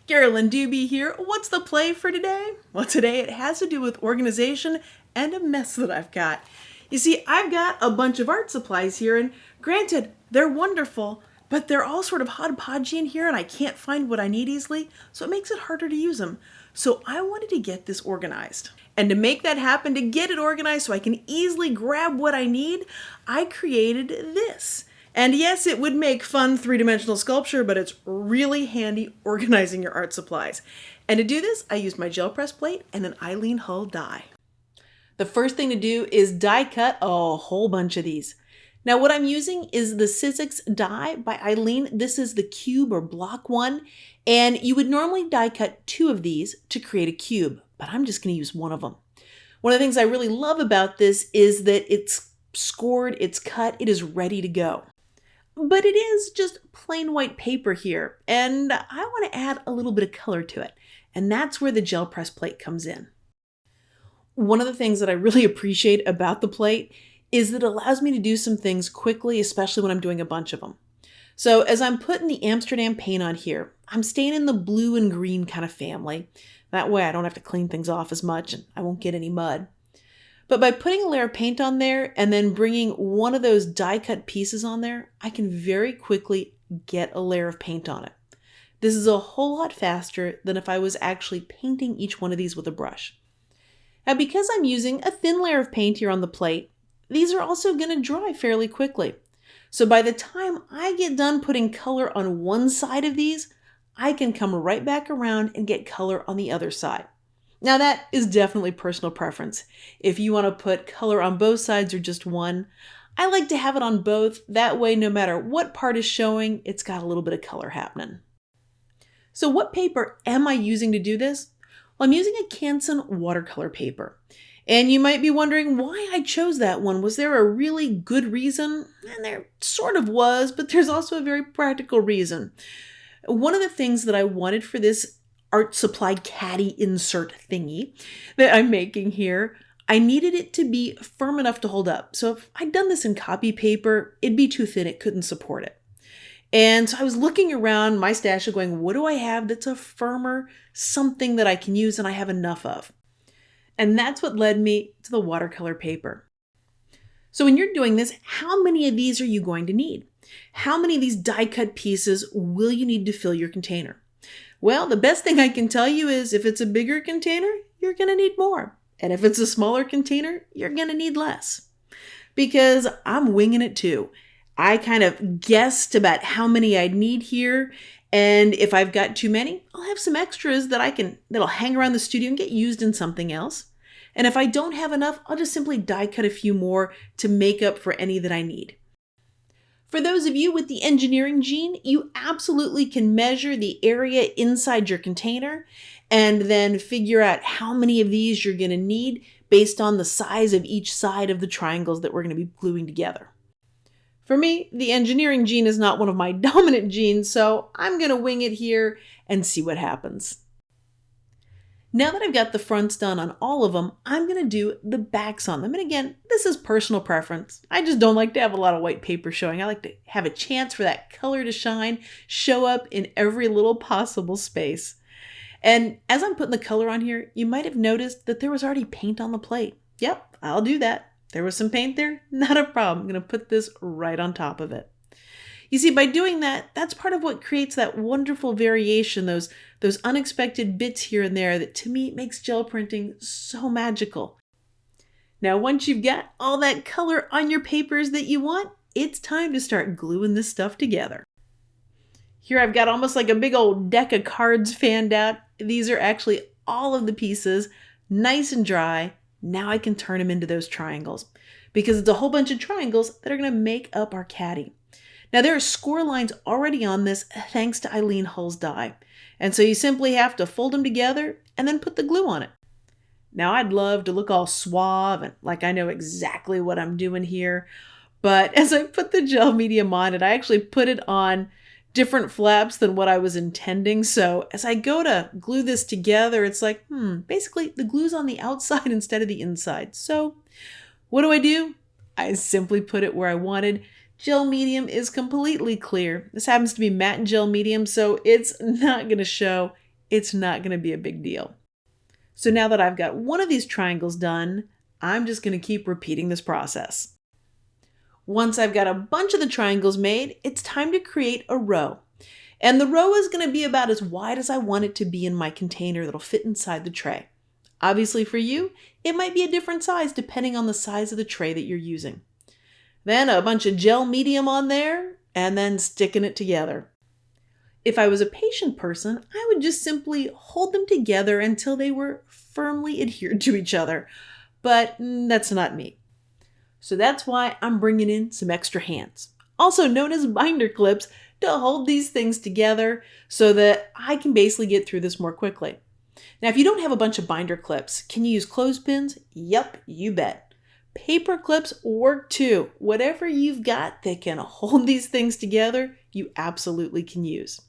Carolyn Doobie here. What's the play for today? Well, today it has to do with organization and a mess that I've got. You see, I've got a bunch of art supplies here, and granted, they're wonderful, but they're all sort of hodgepodgey in here, and I can't find what I need easily, so it makes it harder to use them. So I wanted to get this organized. And to make that happen, to get it organized so I can easily grab what I need, I created this. And yes, it would make fun three-dimensional sculpture, but it's really handy organizing your art supplies. And to do this, I used my gel press plate and an Eileen Hull die. The first thing to do is die cut a whole bunch of these. Now what I'm using is the Sizzix die by Eileen. This is the cube or block one, and you would normally die cut 2 of these to create a cube, but I'm just going to use 1 of them. One of the things I really love about this is that it's scored, it's cut, it is ready to go. But it is just plain white paper here, and I want to add a little bit of color to it, and that's where the gel press plate comes in. One of the things that I really appreciate about the plate is that it allows me to do some things quickly, especially when I'm doing a bunch of them. So as I'm putting the Amsterdam paint on here, I'm staying in the blue and green kind of family. That way I don't have to clean things off as much and I won't get any mud. But by putting a layer of paint on there and then bringing one of those die cut pieces on there, I can very quickly get a layer of paint on it. This is a whole lot faster than if I was actually painting each one of these with a brush. Now, because I'm using a thin layer of paint here on the plate, these are also going to dry fairly quickly. So by the time I get done putting color on one side of these, I can come right back around and get color on the other side. Now that is definitely personal preference. If you want to put color on both sides or just one, I like to have it on both. That way, no matter what part is showing, it's got a little bit of color happening. So what paper am I using to do this? Well, I'm using a Canson watercolor paper. And you might be wondering why I chose that one. Was there a really good reason? And there sort of was, but there's also a very practical reason. One of the things that I wanted for this art supply caddy insert thingy that I'm making here, I needed it to be firm enough to hold up. So if I'd done this in copy paper, it'd be too thin, it couldn't support it. And so I was looking around my stash going, what do I have that's a firmer something that I can use and I have enough of? And that's what led me to the watercolor paper. So when you're doing this, how many of these are you going to need? How many of these die cut pieces will you need to fill your container? Well, the best thing I can tell you is if it's a bigger container, you're going to need more. And if it's a smaller container, you're going to need less. Because I'm winging it too. I kind of guessed about how many I'd need here. And if I've got too many, I'll have some extras that'll hang around the studio and get used in something else. And if I don't have enough, I'll just simply die cut a few more to make up for any that I need. For those of you with the engineering gene, you absolutely can measure the area inside your container and then figure out how many of these you're going to need based on the size of each side of the triangles that we're going to be gluing together. For me, the engineering gene is not one of my dominant genes, so I'm going to wing it here and see what happens. Now that I've got the fronts done on all of them, I'm going to do the backs on them. And again, this is personal preference. I just don't like to have a lot of white paper showing. I like to have a chance for that color to shine, show up in every little possible space. And as I'm putting the color on here, you might have noticed that there was already paint on the plate. Yep, I'll do that. There was some paint there, not a problem. I'm going to put this right on top of it. You see, by doing that, that's part of what creates that wonderful variation, those unexpected bits here and there that to me makes gel printing so magical. Now, once you've got all that color on your papers that you want, it's time to start gluing this stuff together. Here I've got almost like a big old deck of cards fanned out. These are actually all of the pieces, nice and dry. Now I can turn them into those triangles because it's a whole bunch of triangles that are going to make up our caddy. Now there are score lines already on this thanks to Eileen Hull's die. And so you simply have to fold them together and then put the glue on it. Now I'd love to look all suave and like I know exactly what I'm doing here. But as I put the gel medium on it, I actually put it on different flaps than what I was intending. So as I go to glue this together, it's like, basically the glue's on the outside instead of the inside. So What do? I simply put it where I wanted. Gel medium is completely clear. This happens to be matte and gel medium, so it's not going to show. It's not going to be a big deal. So now that I've got one of these triangles done, I'm just going to keep repeating this process. Once I've got a bunch of the triangles made, it's time to create a row. And the row is going to be about as wide as I want it to be in my container that'll fit inside the tray. Obviously for you, it might be a different size depending on the size of the tray that you're using. Then a bunch of gel medium on there, and then sticking it together. If I was a patient person, I would just simply hold them together until they were firmly adhered to each other. But that's not me. So that's why I'm bringing in some extra hands, also known as binder clips, to hold these things together so that I can basically get through this more quickly. Now, if you don't have a bunch of binder clips, can you use clothespins? Yep, you bet. Paper clips work too. Whatever you've got that can hold these things together, you absolutely can use.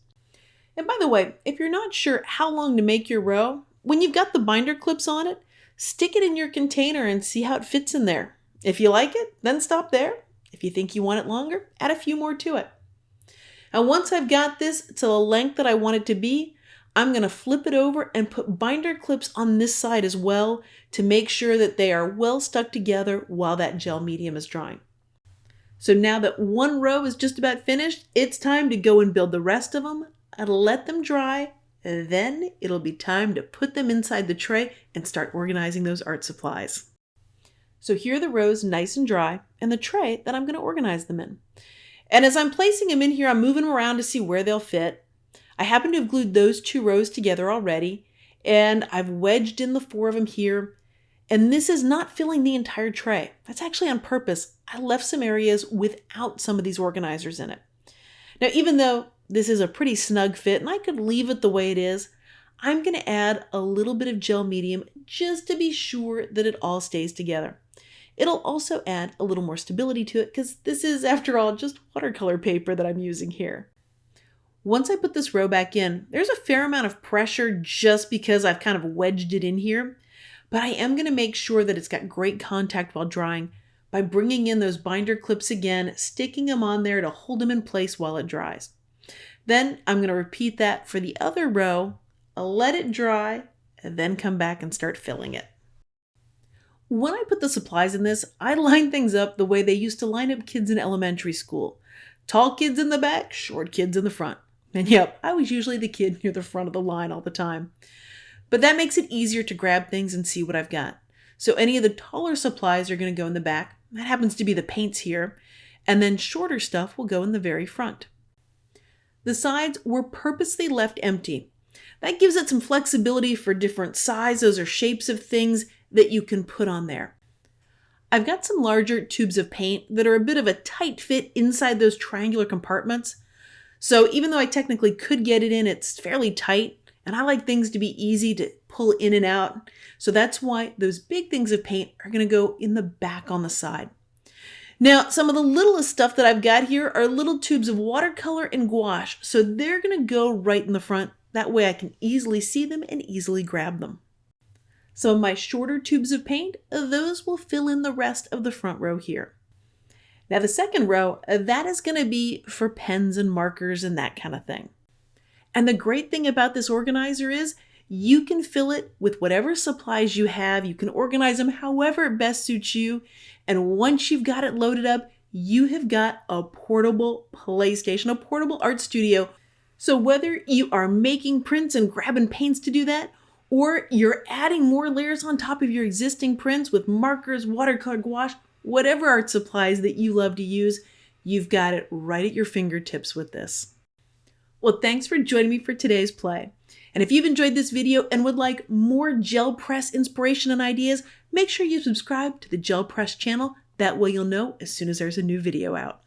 And by the way, if you're not sure how long to make your row, when you've got the binder clips on it, stick it in your container and see how it fits in there. If you like it, then stop there. If you think you want it longer, add a few more to it. And once I've got this to the length that I want it to be, I'm going to flip it over and put binder clips on this side as well to make sure that they are well stuck together while that gel medium is drying. So now that one row is just about finished, it's time to go and build the rest of them and let them dry. And then it'll be time to put them inside the tray and start organizing those art supplies. So here are the rows nice and dry and the tray that I'm going to organize them in. And as I'm placing them in here, I'm moving them around to see where they'll fit. I happen to have glued those two rows together already, and I've wedged in the 4 of them here. And this is not filling the entire tray. That's actually on purpose. I left some areas without some of these organizers in it. Now, even though this is a pretty snug fit and I could leave it the way it is, I'm going to add a little bit of gel medium just to be sure that it all stays together. It'll also add a little more stability to it because this is, after all, just watercolor paper that I'm using here. Once I put this row back in, there's a fair amount of pressure just because I've kind of wedged it in here, but I am going to make sure that it's got great contact while drying by bringing in those binder clips again, sticking them on there to hold them in place while it dries. Then I'm going to repeat that for the other row, let it dry, and then come back and start filling it. When I put the supplies in this, I line things up the way they used to line up kids in elementary school. Tall kids in the back, short kids in the front. And yep, I was usually the kid near the front of the line all the time. But that makes it easier to grab things and see what I've got. So any of the taller supplies are going to go in the back. That happens to be the paints here. And then shorter stuff will go in the very front. The sides were purposely left empty. That gives it some flexibility for different sizes or shapes of things that you can put on there. I've got some larger tubes of paint that are a bit of a tight fit inside those triangular compartments. So even though I technically could get it in, it's fairly tight, and I like things to be easy to pull in and out. So that's why those big things of paint are going to go in the back on the side. Now, some of the littlest stuff that I've got here are little tubes of watercolor and gouache. So they're going to go right in the front. That way I can easily see them and easily grab them. Some of my shorter tubes of paint, those will fill in the rest of the front row here. Now the second row, that is going to be for pens and markers and that kind of thing. And the great thing about this organizer is you can fill it with whatever supplies you have. You can organize them however it best suits you. And once you've got it loaded up, you have got a portable PlayStation, a portable art studio. So whether you are making prints and grabbing paints to do that, or you're adding more layers on top of your existing prints with markers, watercolor, gouache, whatever art supplies that you love to use, you've got it right at your fingertips with this. Well, thanks for joining me for today's play. And if you've enjoyed this video and would like more gel press inspiration and ideas, make sure you subscribe to the Gel Press channel. That way you'll know as soon as there's a new video out.